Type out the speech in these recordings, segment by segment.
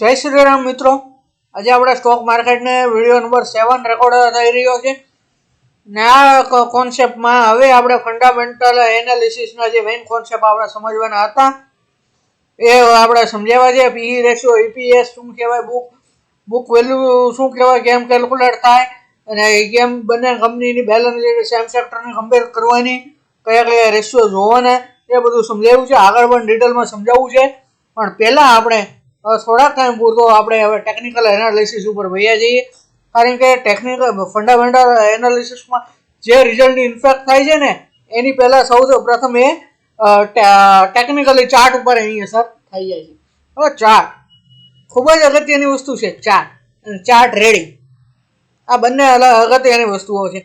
જય શ્રી રામ મિત્રો, આજે આપણે સ્ટોક માર્કેટને વિડીયો નંબર 7 રેકોર્ડ થઈ રહ્યો છે ને આ કોન્સેપ્ટમાં હવે આપણે ફંડામેન્ટલ એનાલિસિસના જે મેઇન કોન્સેપ્ટ આપણે સમજવાના હતા એ આપણે સમજાવ્યા છે. પીઈ રેશિયો, ઈપીએસ શું કહેવાય, બુક વેલ્યુ શું કહેવાય, કેમ કેલ્ક્યુલેટ થાય અને કેમ બંને કંપનીની બેલેન્સ સેમ સેક્ટરને કમ્પેર કરવાની, કયા કયા રેશિયો જોવાના, એ બધું સમજાવ્યું છે. આગળ પણ ડિટેલમાં સમજાવવું છે, પણ પહેલાં આપણે થોડાક ટાઈમ પૂરતો આપણે હવે ટેકનિકલ એનાલિસિસ ઉપર વહ્યા જઈએ. કારણ કે ટેકનિકલ ફંડામેન્ટલ એનાલિસિસમાં જે રિઝલ્ટની ઇન્ફેક્ટ થાય છે ને એની પહેલાં સૌથી પ્રથમ એ ટેકનિકલી ચાર્ટ ઉપર એની અસર થઈ જાય છે. હવે ચાર્ટ ખૂબ જ અગત્યની વસ્તુ છે. ચાર્ટ રેડી, આ બંને અગત્યની વસ્તુઓ છે.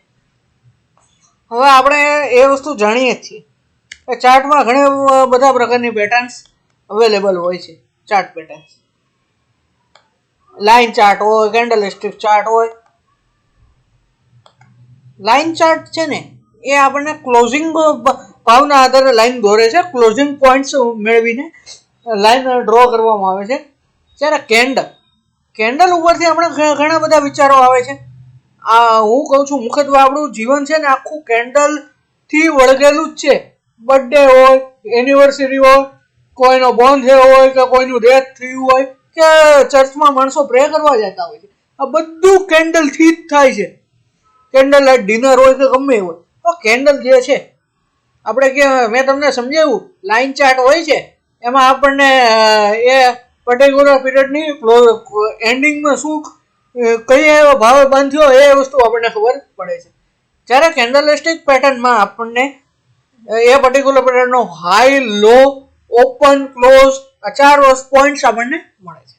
હવે આપણે એ વસ્તુ જાણીએ જ છીએ કે ચાર્ટમાં ઘણા બધા પ્રકારની પેટર્ન્સ અવેલેબલ હોય છે. ચાર્ટ પેટર્ન્સ, લાઇન ચાર્ટ હોય, કેન્ડલસ્ટિક ચાર્ટ હોય. લાઇન ચાર્ટ છે ને એ આપણને ક્લોઝિંગ ભાવના આધારે લાઇન દોરે છે. ક્લોઝિંગ પોઈન્ટ્સ મેળવીને લાઇન ડ્રો કરવામાં આવે છે. જ્યારે કેન્ડલ ઉપરથી આપણે ઘણા બધા વિચારો આવે છે. હું કહું છું, મુખ્યત્વે આપણું જીવન છે ને આખું કેન્ડલથી વળગેલું જ છે. બર્થડે હોય, એનિવર્સરી હોય, કોઈનો બોર્ન થયો હોય કે કોઈનું ડેથ થયું હોય કે ચર્ચમાં માણસો પ્રે કરવા જતા હોય છે, આ બધું કેન્ડલથી જ થાય છે. કેન્ડલ લાઇટ ડિનર હોય કે ગમે હોય, તો કેન્ડલ જે છે આપણે કે મેં તમને સમજાવ્યું, લાઇન ચાર્ટ હોય છે એમાં આપણને એ પર્ટિક્યુલર પીરિયડની એન્ડિંગમાં શું કઈ એવો ભાવે બાંધ્યો એ વસ્તુ આપણને ખબર પડે છે. જ્યારે કેન્ડલસ્ટિક પેટર્નમાં આપણને એ પર્ટિક્યુલર પીરિયડનો હાઈ, લો, ઓપન, ક્લોઝ આ 4 પોઈન્ટ્સ આપણને મળે છે.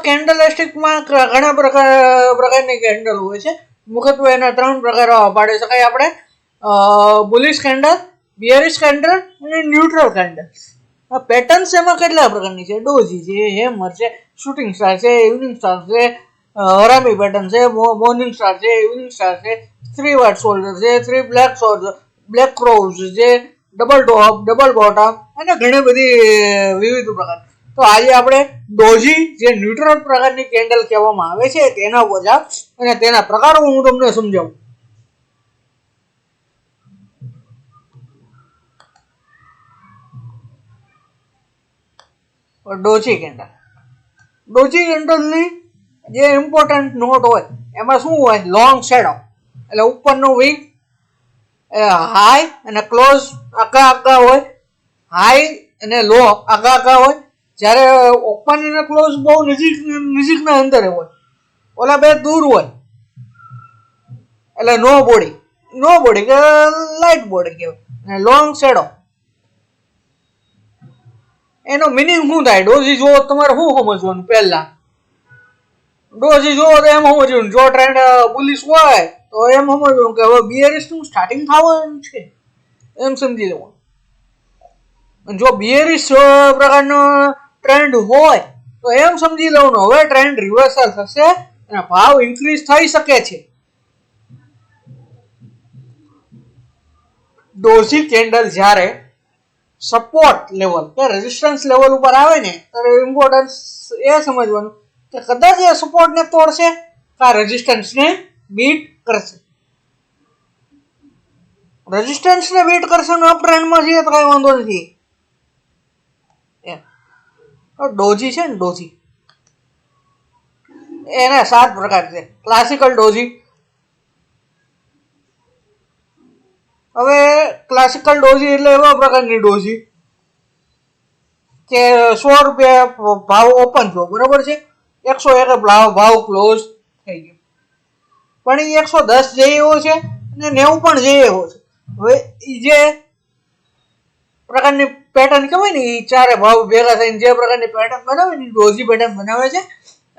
કેન્ડલસ્ટિકમાં ઘણા પ્રકારની કેન્ડલ હોય છે. મુખ્યત્વે એના 3 પ્રકારો પાડી શકાય આપણે: બુલિશ કેન્ડલ, બિયરિશ કેન્ડલ અને ન્યુટ્રલ કેન્ડલ. આ પેટર્ન્સ એમાં કેટલા પ્રકારની છે? ડોજી છે, હેમર છે, શૂટિંગ સ્ટાર છે, ઇવનિંગ સ્ટાર છે, હરામી પેટર્ન છે, મોર્નિંગ સ્ટાર છે, ઇવનિંગ સ્ટાર છે, 3 વ્હાઇટ શોલ્ડર છે, 3 બ્લેક ક્રોવ્સ છે, ડબલ ટોપ, ડબલ બોટમ અને ઘણી બધી વિવિધ પ્રકાર. તો આજે આપણે ડોજી, જે ન્યુટ્રલ પ્રકારની કેન્ડલ કહેવામાં આવે છે, તેના વજહ અને તેના પ્રકારો હું તમને સમજાવું. ડોજી કેન્ડલની જે ઇમ્પોર્ટન્ટ નોટ હોય એમાં શું હોય? લોંગ શેડો, એટલે ઉપરનું વીક હાઈ અને ક્લોઝ આખા હોય, હાઈ અને લો આખા હોય. જ્યારે ઓપન અને ક્લોઝ બહુ નજીકના અંતરે હોય, ઓલા બે દૂર હોય, એટલે નો બોડી કે લાઇટ બોડી કહેવાય. અને લોંગ શેડો એનો મિનિંગ શું થાય? ડોઝી જુઓ તમારે શું સમજવાનું? પહેલા ડોઝી જુઓ તો એમ સમજવાનું, જો ટ્રેન્ડ બુલિશ હોય તો એમ સમજવાનું કે હવે બિયરિશનું સ્ટાર્ટિંગ થવાનું છે, એમ સમજી લેવાનું. જો બિયરિશ પ્રકારનો ટ્રેન્ડ હોય તો એમ સમજી લેવાનું હવે ટ્રેન્ડ રિવર્સલ થશે અને ભાવ ઇન્ક્રીઝ થઈ શકે છે. ડોઝી કેન્ડલ જ્યારે સપોર્ટ લેવલ કે રેઝિસ્ટન્સ લેવલ ઉપર આવે ને ત્યારે ઇમ્પોર્ટન્સ એ સમજવાનું કે કદાચ એ સપોર્ટને તોડશે કે રેઝિસ્ટન્સને બીટ કરશે. રેઝિસ્ટન્સને બીટ કરશે ને અપ ટ્રેન્ડમાં જઈએ તો કઈ વાંધો નથી. ડોજી છે ને, ડોજી એને 7 પ્રકાર છે. Classical doji. હવે ક્લાસિકલ ડોજી એટલે એવા પ્રકારની ડોજી કે 100 રૂપિયા ભાવ ઓપન થયો, બરોબર છે, 101 ભાવ ક્લોઝ થઈ ગયો, પણ એ 110 જઈ એવો છે અને 90 પણ જઈ એવો છે. હવે એ જે પ્રકારની પેટર્ન કહેવાય ને, એ 4 ભાવ ભેગા થઈને જે પ્રકારની પેટર્ન બનાવે ને ડોઝી પેટર્ન બનાવે છે.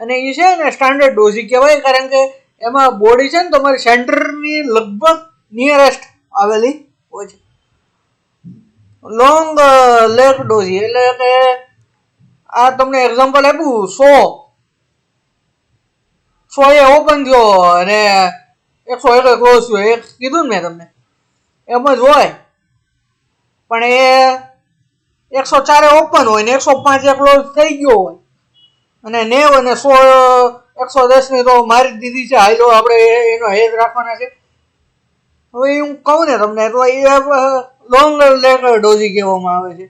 અને એ છે ને સ્ટાન્ડર્ડ ડોઝી કહેવાય, કારણ કે એમાં બોડી છે ને તમારી સેન્ટરની લગભગ નિયરેસ્ટ આવેલી હોય છે. લોંગ લેગ ડોઝી એટલે કે આ તમને એક્ઝામ્પલ આપ્યું, 100 એ ઓપન થયો અને 101 ક્લોઝ થયો, એક કીધું ને મેં તમને, એમ જ હોય. પણ એ 104 ઓપન હોય ને 105 ક્લોઝ થઈ ગયો હોય અને 90 અને 100 110 ની તો મારી દીધી છે. હાલો આપણે એનો હેજ રાખવાના છે. હવે હું કહું ને તમને તો એ લોંગ લેગ ડોઝી કહેવામાં આવે છે,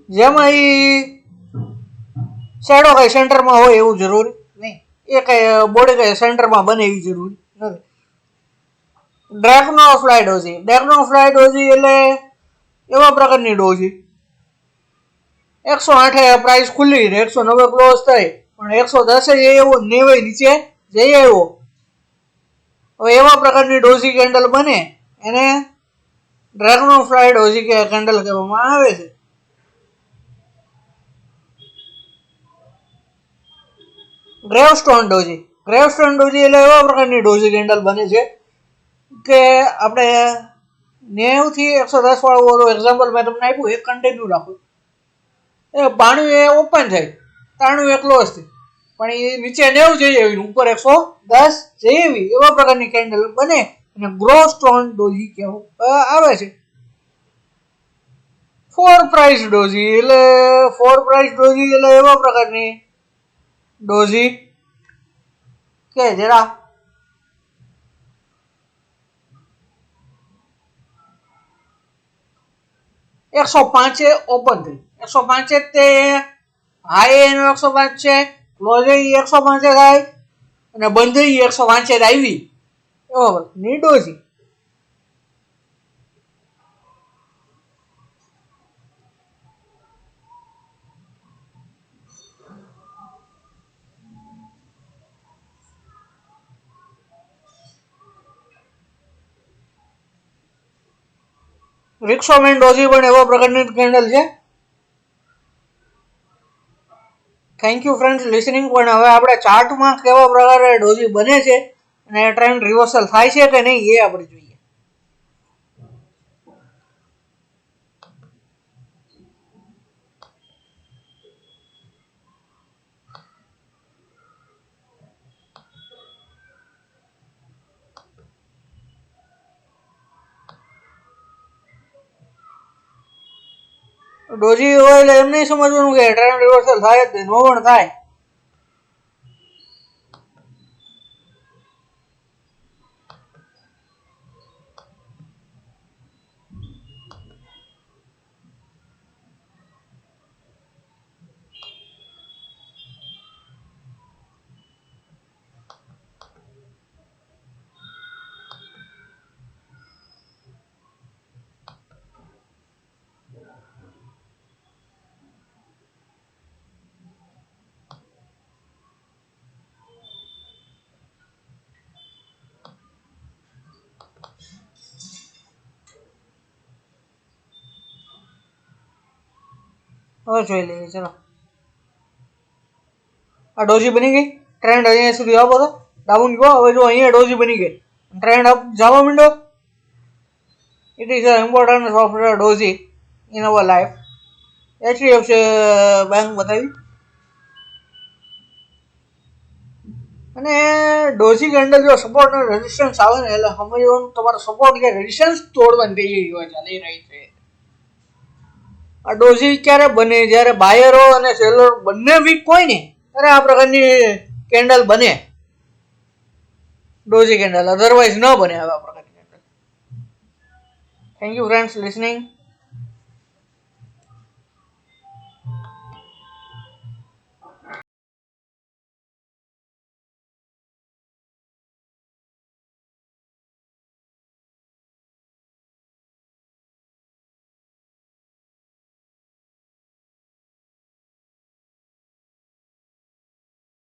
જેમાં એ શેડો કઈ સેન્ટરમાં હોય એવું જરૂરી નહીં, એ કઈ બોડી કઈ સેન્ટરમાં બને એવી જરૂરી નથી. ડ્રેગનોફ્લાય ડોઝી એટલે એવા પ્રકારની ડોઝી 108 પ્રાઇસ ખુલ્લી 190 ક્લોઝ થઈ પણ 110 એવો 90 નીચે જઈ આવ્યો. હવે એવા પ્રકારની ડોઝી કેન્ડલ બને એને ડ્રેગનોફ્લાય ડોઝી કેન્ડલ કહેવામાં આવે છે. ગ્રેવસ્ટોન ડોઝી એટલે એવા પ્રકારની ડોઝી કેન્ડલ બને છે કે આપણે 90 થી 110 વાળું એક્ઝામ્પલ મેં તમને આપ્યું, એ કન્ટિન્યુ રાખો. એ 92 એ ઓપન થાય, 93 એ ક્લોઝ થાય પણ એ નીચે 90 જઈ આવી ઉપર 110 જઈ આવી એવા પ્રકારની કેન્ડલ બને અને ગ્રેવસ્ટોન ડોઝી કહેવામાં આવે છે. 4 પ્રાઇસ ડોઝી એટલે એવા પ્રકારની ડોઝી કે જરા 105 ઓપન થઈ, 105 તે હાઈ એનો 105 છે, ક્લોઝ 105 થાય અને બંધ 105 આવી બરાબર ની ડોઝી. રિક્સોમેન ડોઝી પણ એવા પ્રકારની કેન્ડલ છે. Thank you friends listening. પણ હવે આપણે ચાર્ટમાં કેવા પ્રકારે ડોઝી બને છે અને ટ્રેન્ડ રિવર્સલ થાય છે કે નહીં એ આપણે જોઈએ. ડોઝી હોય એટલે એમ નહીં સમજવાનું કે ટ્રેન્ડ રિવર્સલ થાય જ નો પણ થાય. હવે જોઈ લઈએ. ચલો આ ડોઝી બની ગઈ, ટ્રેન્ડ અહીંયા સુધી આવવો હતો, ડાઉન ગયો. હવે જો અહીંયા ડોઝી બની ગઈ, ટ્રેન્ડ અપ જવા માંડો. It is a important of doji in our life. HDFC bank બતાવી અને ડોઝી કેન્ડલ જો સપોર્ટ અને રેઝિસ્ટન્સ આવે ને એટલે સમજવાનું તમારો સપોર્ટ કે રેઝિસ્ટન્સ તોડવાની તૈયારી ચાલી રહી છે. આ ડોઝી ક્યારે બને? જ્યારે બાયરો અને સેલર બંને વીક હોય ને ત્યારે આ પ્રકારની કેન્ડલ બને ડોઝી કેન્ડલ, અધરવાઇઝ ન બને આવા પ્રકારની candle. Thank you friends listening.